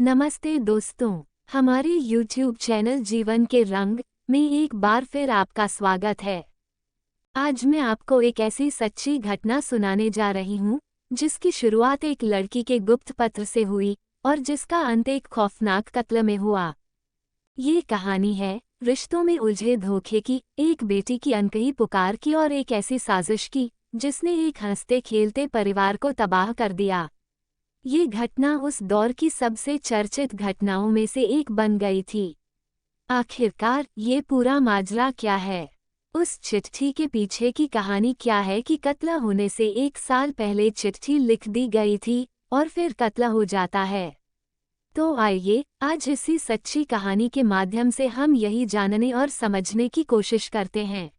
नमस्ते दोस्तों, हमारे YouTube चैनल जीवन के रंग में एक बार फिर आपका स्वागत है। आज मैं आपको एक ऐसी सच्ची घटना सुनाने जा रही हूँ, जिसकी शुरुआत एक लड़की के गुप्त पत्र से हुई और जिसका अंत एक खौफनाक कत्ल में हुआ। ये कहानी है रिश्तों में उलझे धोखे की, एक बेटी की अनकही पुकार की और एक ऐसी साजिश की, जिसने एक हंसते खेलते परिवार को तबाह कर दिया। ये घटना उस दौर की सबसे चर्चित घटनाओं में से एक बन गई थी। आखिरकार ये पूरा माजरा क्या है? उस चिट्ठी के पीछे की कहानी क्या है कि कत्ल होने से एक साल पहले चिट्ठी लिख दी गई थी और फिर कत्ल हो जाता है। तो आइए आज इसी सच्ची कहानी के माध्यम से हम यही जानने और समझने की कोशिश करते हैं।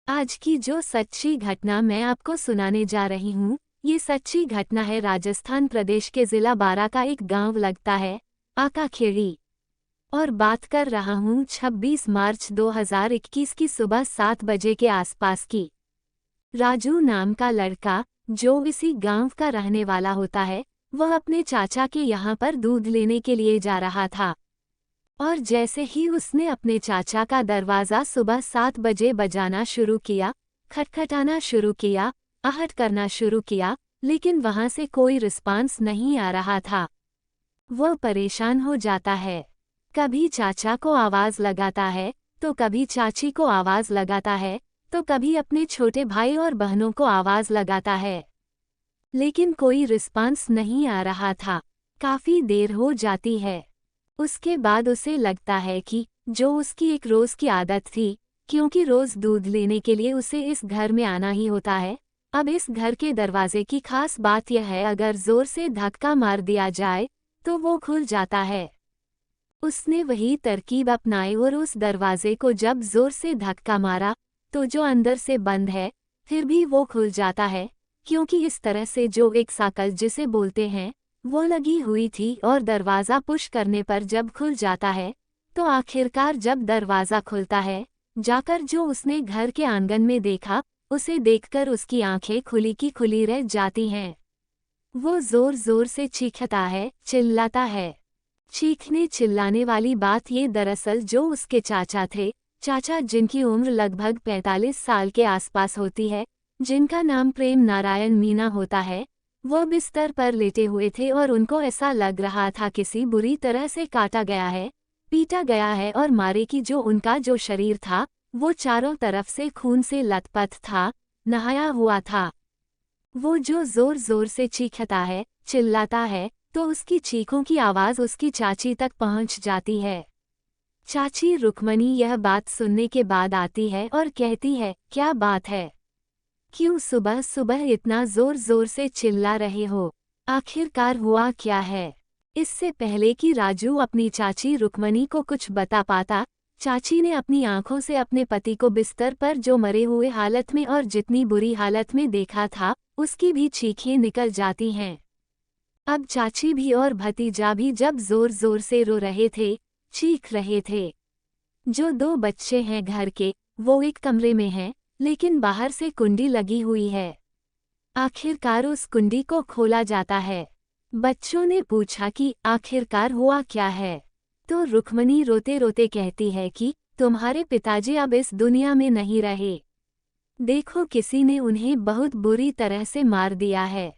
आज की जो सच्ची घटना मैं आपको सुनाने जा रही हूँ, ये सच्ची घटना है राजस्थान प्रदेश के जिला बारा का एक गांव लगता है आकाखेड़ी। और बात कर रहा हूँ 26 मार्च 2021 की सुबह 7 बजे के आसपास की। राजू नाम का लड़का, जो इसी गांव का रहने वाला होता है, वह अपने चाचा के यहाँ पर दूध लेने के लिए जा रहा था। और जैसे ही उसने अपने चाचा का दरवाज़ा सुबह 7 बजे बजाना शुरू किया, खटखटाना शुरू किया, आहट करना शुरू किया, लेकिन वहां से कोई रिस्पांस नहीं आ रहा था। वह परेशान हो जाता है। कभी चाचा को आवाज लगाता है, तो कभी चाची को आवाज लगाता है, तो कभी अपने छोटे भाई और बहनों को आवाज लगाता है, लेकिन कोई रिस्पांस नहीं आ रहा था। काफी देर हो जाती है। उसके बाद उसे लगता है कि जो उसकी एक रोज की आदत थी, क्योंकि रोज दूध लेने के लिए उसे इस घर में आना ही होता है, अब इस घर के दरवाजे की खास बात यह है, अगर जोर से धक्का मार दिया जाए तो वो खुल जाता है। उसने वही तरकीब अपनाई और उस दरवाजे को जब जोर से धक्का मारा तो जो अंदर से बंद है फिर भी वो खुल जाता है, क्योंकि इस तरह से जो एक साकल जिसे बोलते हैं वो लगी हुई थी और दरवाज़ा पुश करने पर जब खुल जाता है तो आखिरकार जब दरवाज़ा खुलता है, जाकर जो उसने घर के आंगन में देखा, उसे देखकर उसकी आंखें खुली की खुली रह जाती हैं। वो जोर जोर से चीखता है, चिल्लाता है। चीखने चिल्लाने वाली बात ये दरअसल जो उसके चाचा थे, चाचा जिनकी उम्र लगभग 45 साल के आसपास होती है, जिनका नाम प्रेम नारायण मीना होता है, वो बिस्तर पर लेटे हुए थे और उनको ऐसा लग रहा था किसी बुरी तरह से काटा गया है, पीटा गया है और मारे की जो उनका जो शरीर था वो चारों तरफ से खून से लथपथ था, नहाया हुआ था। वो जो जोर जोर से चीखता है, चिल्लाता है, तो उसकी चीखों की आवाज़ उसकी चाची तक पहुंच जाती है। चाची रुक्मणी यह बात सुनने के बाद आती है और कहती है, क्या बात है? क्यों सुबह सुबह इतना जोर जोर से चिल्ला रहे हो? आखिरकार हुआ क्या है? इससे पहले कि राजू अपनी चाची रुक्मणी को कुछ बता पाता, चाची ने अपनी आंखों से अपने पति को बिस्तर पर जो मरे हुए हालत में और जितनी बुरी हालत में देखा था, उसकी भी चीखें निकल जाती हैं। अब चाची भी और भतीजा भी जब जोर जोर से रो रहे थे, चीख रहे थे। जो 2 बच्चे हैं घर के, वो एक कमरे में हैं, लेकिन बाहर से कुंडी लगी हुई है। आखिरकार उस कुंडी को खोला जाता है। बच्चों ने पूछा कि आखिरकार हुआ क्या है? तो रुक्मणी रोते रोते कहती है कि तुम्हारे पिताजी अब इस दुनिया में नहीं रहे। देखो, किसी ने उन्हें बहुत बुरी तरह से मार दिया है।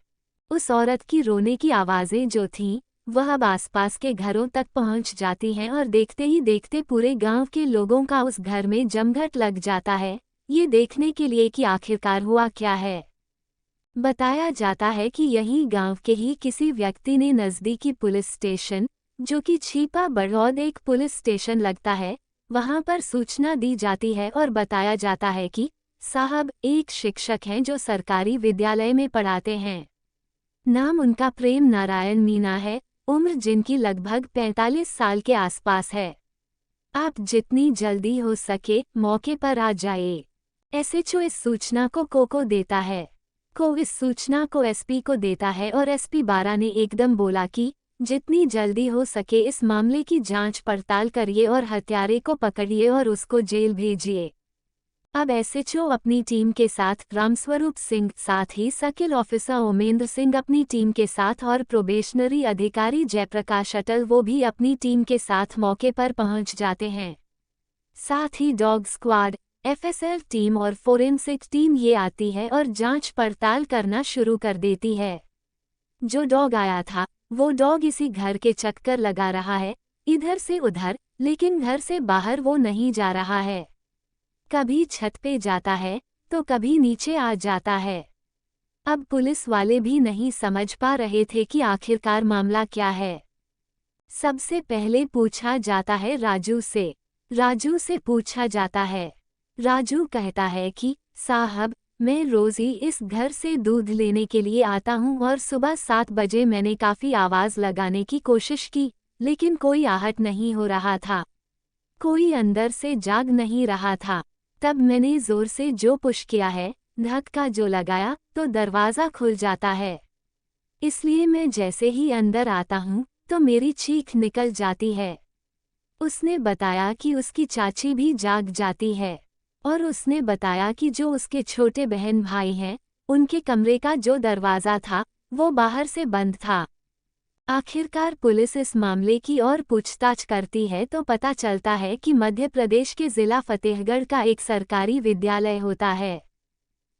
उस औरत की रोने की आवाज़ें जो थीं, वह अब आसपास के घरों तक पहुंच जाती हैं और देखते ही देखते पूरे गांव के लोगों का उस घर में जमघट लग जाता है, ये देखने के लिए कि आखिरकार हुआ क्या है। बताया जाता है कि यही गांव के ही किसी व्यक्ति ने नज़दीकी पुलिस स्टेशन, जो कि छिपा बड़ौद एक पुलिस स्टेशन लगता है, वहां पर सूचना दी जाती है और बताया जाता है कि साहब, एक शिक्षक हैं जो सरकारी विद्यालय में पढ़ाते हैं। नाम उनका प्रेम नारायण मीना है, उम्र जिनकी लगभग 45 साल के आसपास है। आप जितनी जल्दी हो सके मौके पर आ जाइए। एसएचओ इस सूचना को को देता है। को इस सूचना को एसपी को देता है और एसपी बारा ने एकदम बोला कि जितनी जल्दी हो सके इस मामले की जांच पड़ताल करिए और हत्यारे को पकड़िए और उसको जेल भेजिए। अब एसएचओ अपनी टीम के साथ रामस्वरूप सिंह, साथ ही सर्किल ऑफिसर ओमेंद्र सिंह अपनी टीम के साथ और प्रोबेशनरी अधिकारी जयप्रकाश अटल वो भी अपनी टीम के साथ मौके पर पहुंच जाते हैं। साथ ही डॉग स्क्वाड, एफएसएल टीम और फोरेंसिक टीम ये आती है और जांच पड़ताल करना शुरू कर देती है। जो डॉग आया था वो डॉग इसी घर के चक्कर लगा रहा है, इधर से उधर, लेकिन घर से बाहर वो नहीं जा रहा है। कभी छत पे जाता है तो कभी नीचे आ जाता है। अब पुलिस वाले भी नहीं समझ पा रहे थे कि आखिरकार मामला क्या है। सबसे पहले पूछा जाता है राजू से। राजू से पूछा जाता है। राजू कहता है कि साहब, मैं रोज ही इस घर से दूध लेने के लिए आता हूँ और सुबह 7 बजे मैंने काफी आवाज लगाने की कोशिश की, लेकिन कोई आहट नहीं हो रहा था। कोई अंदर से जाग नहीं रहा था। तब मैंने जोर से जो पुश किया है, धक्का जो लगाया, तो दरवाज़ा खुल जाता है। इसलिए मैं जैसे ही अंदर आता हूँ तो मेरी चीख निकल जाती है। उसने बताया कि उसकी चाची भी जाग जाती है और उसने बताया कि जो उसके छोटे बहन भाई हैं, उनके कमरे का जो दरवाज़ा था वो बाहर से बंद था। आखिरकार पुलिस इस मामले की और पूछताछ करती है तो पता चलता है कि मध्य प्रदेश के जिला फतेहगढ़ का एक सरकारी विद्यालय होता है।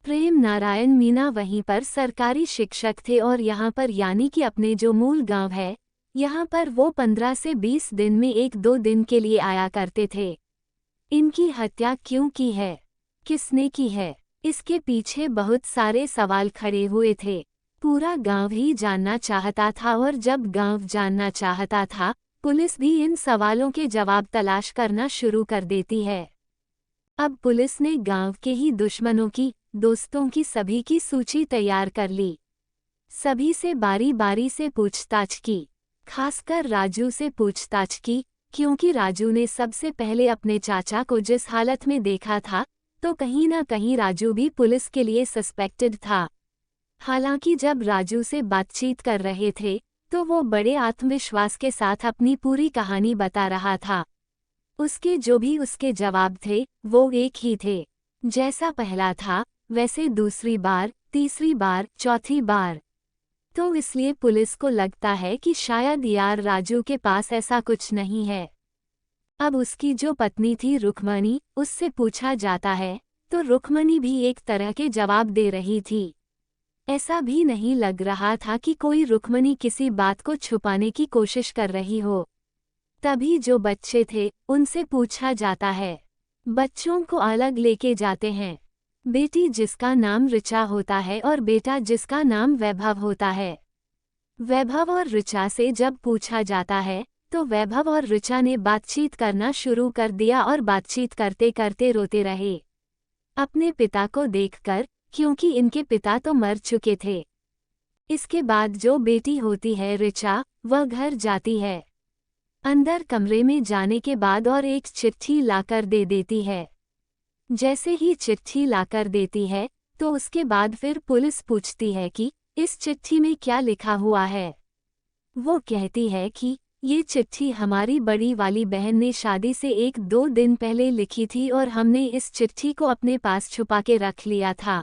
प्रेम नारायण मीना वहीं पर सरकारी शिक्षक थे और यहाँ पर यानी कि अपने जो मूल गांव है, यहाँ पर वो 15 से 20 दिन में 1-2 दिन के लिए आया करते थे। इनकी हत्या क्यों की है, किसने की है, इसके पीछे बहुत सारे सवाल खड़े हुए थे। पूरा गांव ही जानना चाहता था और जब गांव जानना चाहता था, पुलिस भी इन सवालों के जवाब तलाश करना शुरू कर देती है। अब पुलिस ने गांव के ही दुश्मनों की, दोस्तों की, सभी की सूची तैयार कर ली। सभी से बारी बारी से पूछताछ की, खासकर राजू से पूछताछ की, क्योंकि राजू ने सबसे पहले अपने चाचा को जिस हालत में देखा था, तो कहीं ना कहीं राजू भी पुलिस के लिए सस्पेक्टेड था। हालांकि जब राजू से बातचीत कर रहे थे तो वो बड़े आत्मविश्वास के साथ अपनी पूरी कहानी बता रहा था। उसके जो भी उसके जवाब थे वो एक ही थे। जैसा पहला था वैसे दूसरी बार, तीसरी बार, चौथी बार। तो इसलिए पुलिस को लगता है कि शायद यार राजू के पास ऐसा कुछ नहीं है। अब उसकी जो पत्नी थी रुक्मणी, उससे पूछा जाता है तो रुक्मणी भी एक तरह के जवाब दे रही थी। ऐसा भी नहीं लग रहा था कि कोई रुक्मणी किसी बात को छुपाने की कोशिश कर रही हो। तभी जो बच्चे थे उनसे पूछा जाता है। बच्चों को अलग लेके जाते हैं। बेटी जिसका नाम ऋचा होता है और बेटा जिसका नाम वैभव होता है। वैभव और ऋचा से जब पूछा जाता है तो वैभव और ऋचा ने बातचीत करना शुरू कर दिया और बातचीत करते करते रोते रहे अपने पिता को देखकर, क्योंकि इनके पिता तो मर चुके थे। इसके बाद जो बेटी होती है ऋचा, वह घर जाती है। अंदर कमरे में जाने के बाद और एक चिट्ठी लाकर दे देती है। जैसे ही चिट्ठी लाकर देती है तो उसके बाद फिर पुलिस पूछती है कि इस चिट्ठी में क्या लिखा हुआ है। वो कहती है कि ये चिट्ठी हमारी बड़ी वाली बहन ने शादी से 1-2 दिन पहले लिखी थी और हमने इस चिट्ठी को अपने पास छुपा के रख लिया था।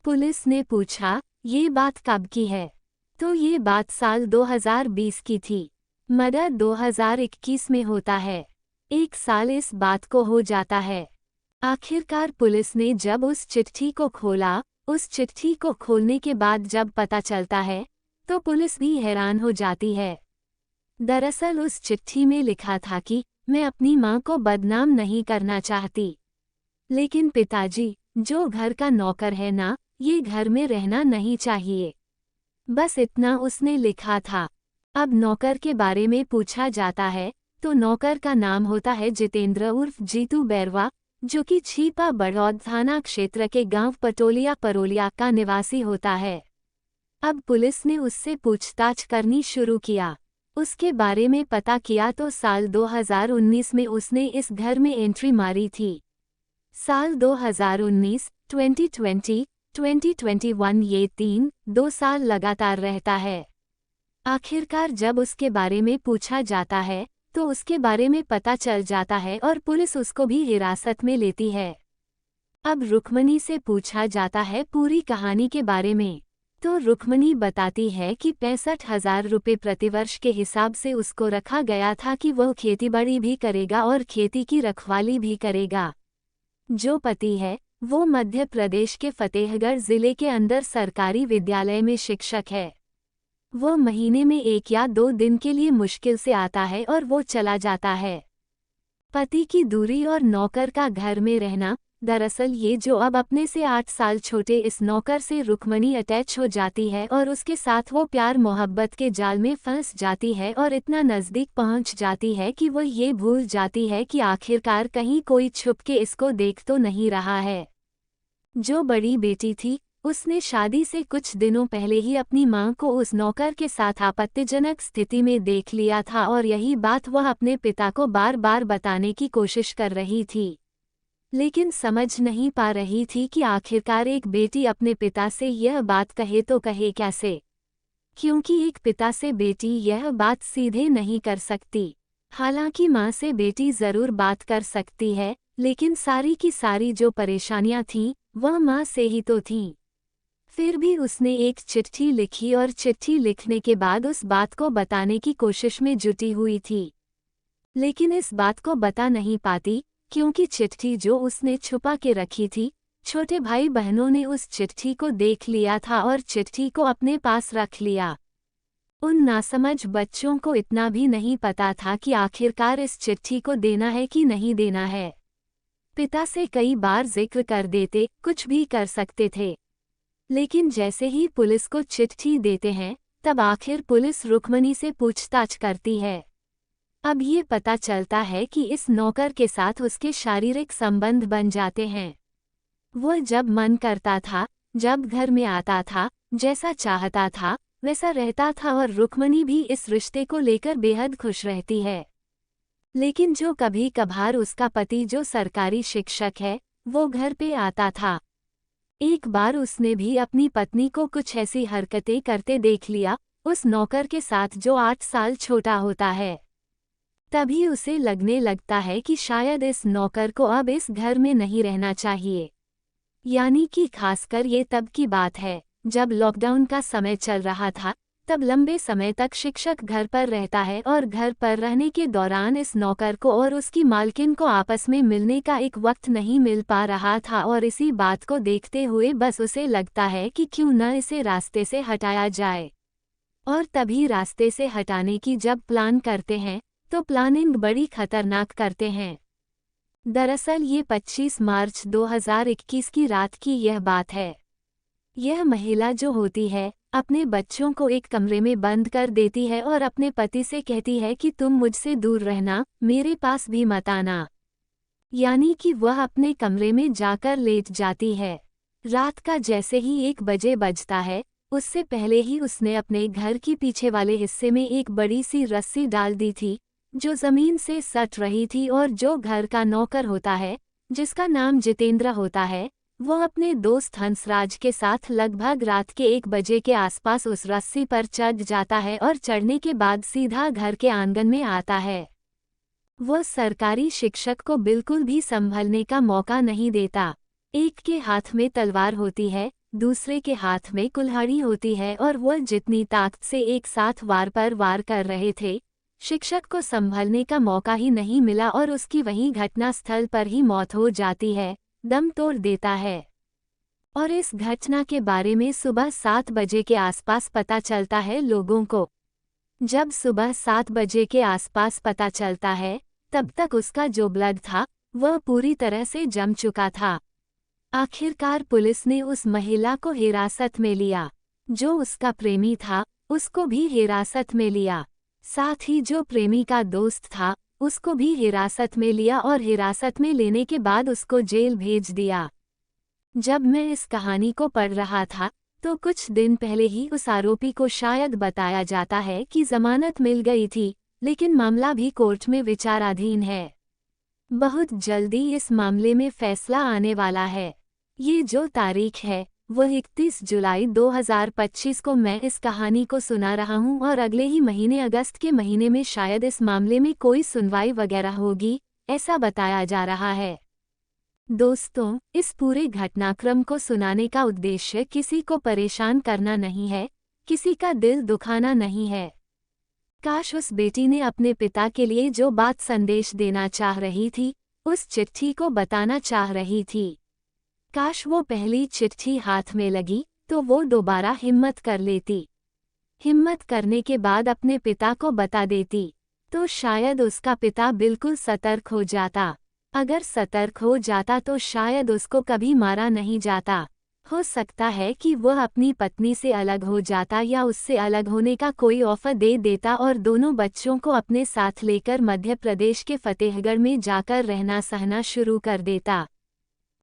पुलिस ने पूछा, ये बात कब की है? तो ये बात साल 2020 की थी। मर्डर 2021 में होता है। 1 साल इस बात को हो जाता है। आखिरकार पुलिस ने जब उस चिट्ठी को खोला, उस चिट्ठी को खोलने के बाद जब पता चलता है, तो पुलिस भी हैरान हो जाती है। दरअसल उस चिट्ठी में लिखा था कि मैं अपनी मां को बदनाम नहीं करना चाहती, लेकिन पिताजी, जो घर का नौकर है ना, ये घर में रहना नहीं चाहिए। बस इतना उसने लिखा था। अब नौकर के बारे में पूछा जाता है तो नौकर का नाम होता है जितेंद्र उर्फ जीतू बैरवा, जो कि छीपा बड़ौद थाना क्षेत्र के गांव पटोलिया परोलिया का निवासी होता है। अब पुलिस ने उससे पूछताछ करनी शुरू किया। उसके बारे में पता किया तो साल 2019 में उसने इस घर में एंट्री मारी थी। साल 2019, 2020, 2021 ये 2 साल लगातार रहता है। आखिरकार जब उसके बारे में पूछा जाता है तो उसके बारे में पता चल जाता है और पुलिस उसको भी हिरासत में लेती है। अब रुक्मणी से पूछा जाता है पूरी कहानी के बारे में। तो रुक्मणी बताती है कि 65,000 रुपये प्रतिवर्ष के हिसाब से उसको रखा गया था कि वह खेतीबाड़ी भी करेगा और खेती की रखवाली भी करेगा। जो पति है वो मध्य प्रदेश के फतेहगढ़ जिले के अंदर सरकारी विद्यालय में शिक्षक है। वो महीने में 1 या 2 दिन के लिए मुश्किल से आता है और वो चला जाता है। पति की दूरी और नौकर का घर में रहना, दरअसल ये जो अब अपने से 8 साल छोटे इस नौकर से रुक्मणी अटैच हो जाती है और उसके साथ वो प्यार मोहब्बत के जाल में फंस जाती है और इतना नज़दीक पहुंच जाती है कि वो ये भूल जाती है कि आखिरकार कहीं कोई छुप के इसको देख तो नहीं रहा है। जो बड़ी बेटी थी उसने शादी से कुछ दिनों पहले ही अपनी मां को उस नौकर के साथ आपत्तिजनक स्थिति में देख लिया था और यही बात वह अपने पिता को बार बार बताने की कोशिश कर रही थी, लेकिन समझ नहीं पा रही थी कि आखिरकार एक बेटी अपने पिता से यह बात कहे तो कहे कैसे, क्योंकि एक पिता से बेटी यह बात सीधे नहीं कर सकती। हालांकि माँ से बेटी ज़रूर बात कर सकती है, लेकिन सारी की सारी जो परेशानियां थीं वह माँ से ही तो थीं। फिर भी उसने एक चिट्ठी लिखी और चिट्ठी लिखने के बाद उस बात को बताने की कोशिश में जुटी हुई थी, लेकिन इस बात को बता नहीं पाती क्योंकि चिट्ठी जो उसने छुपा के रखी थी, छोटे भाई बहनों ने उस चिट्ठी को देख लिया था और चिट्ठी को अपने पास रख लिया। उन नासमझ बच्चों को इतना भी नहीं पता था कि आखिरकार इस चिट्ठी को देना है कि नहीं देना है। पिता से कई बार जिक्र कर देते, कुछ भी कर सकते थे, लेकिन जैसे ही पुलिस को चिट्ठी देते हैं तब आखिर पुलिस रुक्मणी से पूछताछ करती है। अब ये पता चलता है कि इस नौकर के साथ उसके शारीरिक संबंध बन जाते हैं। वो जब मन करता था, जब घर में आता था, जैसा चाहता था वैसा रहता था और रुक्मणी भी इस रिश्ते को लेकर बेहद खुश रहती है। लेकिन जो कभी कभार उसका पति जो सरकारी शिक्षक है वो घर पे आता था। एक बार उसने भी अपनी पत्नी को कुछ ऐसी हरकतें करते देख लिया उस नौकर के साथ जो 8 साल छोटा होता है। तभी उसे लगने लगता है कि शायद इस नौकर को अब इस घर में नहीं रहना चाहिए। यानी कि खासकर ये तब की बात है जब लॉकडाउन का समय चल रहा था। तब लंबे समय तक शिक्षक घर पर रहता है और घर पर रहने के दौरान इस नौकर को और उसकी मालकिन को आपस में मिलने का एक वक्त नहीं मिल पा रहा था और इसी बात को देखते हुए बस उसे लगता है कि क्यों न इसे रास्ते से हटाया जाए। और तभी रास्ते से हटाने की जब प्लान करते हैं तो प्लानिंग बड़ी खतरनाक करते हैं। दरअसल ये 25 मार्च 2021 की रात की यह बात है। यह महिला जो होती है अपने बच्चों को एक कमरे में बंद कर देती है और अपने पति से कहती है कि तुम मुझसे दूर रहना, मेरे पास भी मत आना। यानी कि वह अपने कमरे में जाकर लेट जाती है। रात का जैसे ही 1 बजे बजता है उससे पहले ही उसने अपने घर की पीछे वाले हिस्से में एक बड़ी सी रस्सी डाल दी थी जो जमीन से सट रही थी और जो घर का नौकर होता है जिसका नाम जितेंद्र होता है वो अपने दोस्त हंसराज के साथ लगभग रात के 1 बजे के आसपास उस रस्सी पर चढ़ जाता है और चढ़ने के बाद सीधा घर के आंगन में आता है। वो सरकारी शिक्षक को बिल्कुल भी संभलने का मौका नहीं देता। एक के हाथ में तलवार होती है, दूसरे के हाथ में कुल्हाड़ी होती है और वह जितनी ताकत से एक साथ वार पर वार कर रहे थे, शिक्षक को संभलने का मौका ही नहीं मिला और उसकी वहीं घटनास्थल पर ही मौत हो जाती है, दम तोड़ देता है। और इस घटना के बारे में सुबह 7 बजे के आसपास पता चलता है लोगों को। जब सुबह 7 बजे के आसपास पता चलता है तब तक उसका जो ब्लड था वह पूरी तरह से जम चुका था। आखिरकार पुलिस ने उस महिला को हिरासत में लिया। जो उसका प्रेमी था उसको भी हिरासत में लिया, साथ ही जो प्रेमी का दोस्त था उसको भी हिरासत में लिया और हिरासत में लेने के बाद उसको जेल भेज दिया। जब मैं इस कहानी को पढ़ रहा था तो कुछ दिन पहले ही उस आरोपी को शायद बताया जाता है कि जमानत मिल गई थी, लेकिन मामला भी कोर्ट में विचाराधीन है। बहुत जल्दी इस मामले में फैसला आने वाला है। ये जो तारीख है वह 31 जुलाई 2025 को मैं इस कहानी को सुना रहा हूँ और अगले ही महीने अगस्त के महीने में शायद इस मामले में कोई सुनवाई वगैरह होगी, ऐसा बताया जा रहा है। दोस्तों, इस पूरे घटनाक्रम को सुनाने का उद्देश्य किसी को परेशान करना नहीं है, किसी का दिल दुखाना नहीं है। काश उस बेटी ने अपने पिता के लिए जो बात संदेश देना चाह रही थी, उस चिट्ठी को बताना चाह रही थी। काश वो पहली चिट्ठी हाथ में लगी, तो वो दोबारा हिम्मत कर लेती। हिम्मत करने के बाद अपने पिता को बता देती, तो शायद उसका पिता बिल्कुल सतर्क हो जाता। अगर सतर्क हो जाता तो शायद उसको कभी मारा नहीं जाता। हो सकता है कि वह अपनी पत्नी से अलग हो जाता या उससे अलग होने का कोई ऑफर दे देता और दोनों बच्चों को अपने साथ लेकर मध्य प्रदेश के फतेहगढ़ में जाकर रहना सहना शुरू कर देता।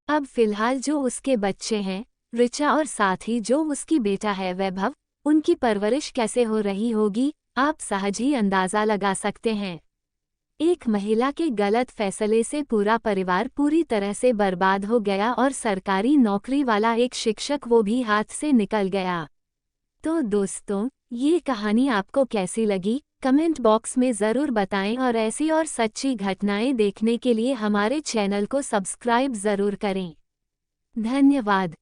अब फिलहाल जो उसके बच्चे हैं, ऋचा, और साथ ही जो उसकी बेटा है वैभव, उनकी परवरिश कैसे हो रही होगी, आप सहज ही अंदाज़ा लगा सकते हैं। एक महिला के गलत फैसले से पूरा परिवार पूरी तरह से बर्बाद हो गया और सरकारी नौकरी वाला एक शिक्षक वो भी हाथ से निकल गया। तो दोस्तों, ये कहानी आपको कैसी लगी, कमेंट बॉक्स में ज़रूर बताएं और ऐसी और सच्ची घटनाएं देखने के लिए हमारे चैनल को सब्सक्राइब ज़रूर करें। धन्यवाद।